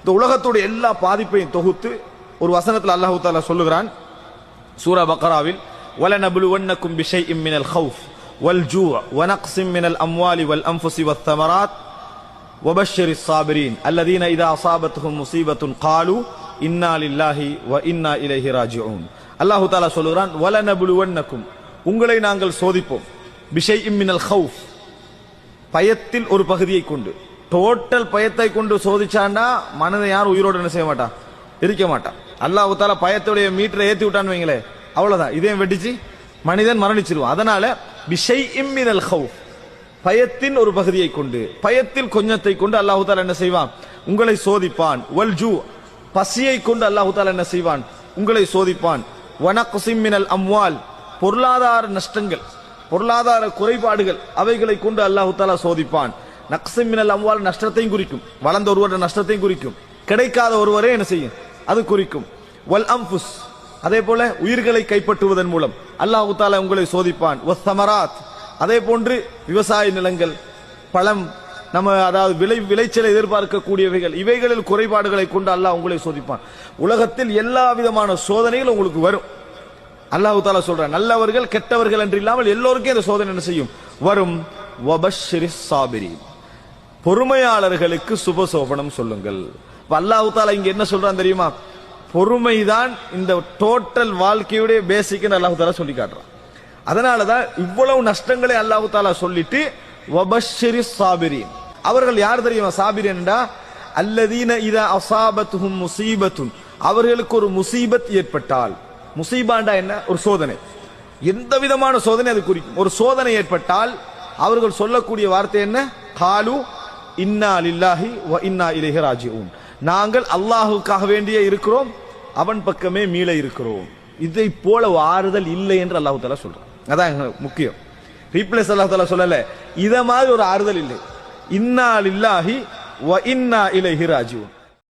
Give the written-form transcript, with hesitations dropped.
இந்த உலகத்துடைய எல்லா பாதிப்பையும் தொகுத்து ஒரு வசனத்தில் அல்லாஹ் தஆலா சொல்லுகிறான் சூரா பக்ராவில் வலனபுலுவன்னக்கும் பிஷைஇம் மினல் கௌஃப் வல் ஜூ' வனக்ஸிம் மினல் அம்வாலி வல் அன்ஃபுஸி வத்தமராத் வபஷ்ஷிரிஸ் ஸாபிரீன் அல்லதீன இதா அஸாபத்துஹும் முஸீபத்துன் காலு இன்னா லில்லாஹி வ இன்னா இலைஹி ராஜிஊன். அல்லாஹ் தஆலா சொல்லுகிறான் வலனபுலுவன்னக்கும், உங்களை நாங்கள் சோதிப்போம், பிஷைஇம் மினல் கௌஃப், பயத்தில் ஒரு பகுதியை கொண்டு. டோட்டல் பயத்தை கொண்டு சோதிச்சான்னா மனதை யாரும் உயிரோடு என்ன செய்ய மாட்டான், இருக்க மாட்டான். அல்லாஹ் தஆலா பயத்துடைய மீட்டரை ஏத்தி விட்டான்னு வைங்களே, அவ்வளவுதான், இதயம் வெடிச்சு மனிதன் மரணிச்சிருவான். அதனால பிஷைஇம் மினல் கௌஃப், பயத்தின் ஒரு பகுதியை கொண்டு, பயத்தில் கொஞ்சத்தை கொண்டு அல்லாஹ் தஆலா என்ன செய்வான், உங்களை சோதிப்பான். வல் ஜூ', பசியை கொண்டு அல்லாஹ் தஆலா என்ன செய்வான், உங்களை சோதிப்பான். வனக்ஸிம் மினல் அம்வால், பொருளாதார நஷ்டங்கள், பொருளாதார குறைபாடுகள், அவைகளை கொண்டு அல்லாஹ் தஆலா சோதிப்பான். நக்ஸிம் மினல் அம்வால் நஷ்டத்தையும் குறிக்கும், வளர்ந்த ஒருவருடைய நஷ்டத்தையும் குறிக்கும், கிடைக்காத ஒருவரே என்ன செய்யும் அது குறிக்கும். வல் அன்ஃபுஸ், அதே போல உயிர்களை கைப்பற்றுவதன் மூலம் அல்லாஹ் தஆலா உங்களை சோதிப்பான். வஸ்ஸமராத், அதே போன்று விவசாய நிலங்கள், பழம், நம்ம அதாவது விளைச்சலை எதிர்பார்க்கக்கூடியவைகள், இவைகளில் குறைபாடுகளை கொண்டு அல்லாஹ் உங்களை சோதிப்பான். உலகத்தில் எல்லா விதமான சோதனைகள் உங்களுக்கு வரும். அல்லாஹ் தஆலா சொல்றான், நல்லவர்கள் கெட்டவர்கள் என்று இல்லாமல் எல்லோருக்கும் இந்த சோதனை என்ன செய்யும், வரும். வபஷ்ஷிரிஸ் ஸாபிரீன், பொறுமையாளர்களுக்கு சுபசோபனம் சொல்லுங்கள். அல்லாஹ் தஆலா இங்க என்ன சொல்றான் தெரியுமா, பொறுமைதான் இந்த டோட்டல் வாழ்க்கையுடைய பேசிக் அல்லாஹ் தஆலா சொல்லி காட்டுறான். அதனாலதான் இவ்வளவு நஷ்டங்களை அல்லாஹ் தஆலா சொல்லிட்டு வபஷ்ஷிரிஸ் ஸாபிரீன், அவர்கள் யார் தெரியுமா சாபிரீன் என்றா, அல்லதீன இதா அஸாபத்துஹும் முஸீபத்துன், அவர்களுக்கு ஒரு முசீபத் ஏற்பட்டால், முசீபாண்டா என்ன, ஒரு சோதனை, எந்த விதமான சோதனை அது குறிக்கும். ஒரு சோதனை ஏற்பட்டால் அவர்கள் சொல்லக்கூடிய வார்த்தை என்ன, காலு இன்னா லில்லாஹி வ இன்னா இலைஹி ராஜிஊன், நாங்கள் அல்லாஹ்வுக்காக வேண்டியே இருக்கிறோம், அவன் பக்கமே மீள இருக்கிறோம். இதை போல ஆறுதல் இல்லை என்று அல்லாஹ் தஆலா சொல்றான். அதான் முக்கியம். ரீப்ளேஸ் அல்லாஹ் தஆலா சொல்லல, இத மாதிரி ஒரு ஆறுதல் இல்லை. இன்னா லில்லாஹி வ இன்னா இலைஹி ராஜிஊன்,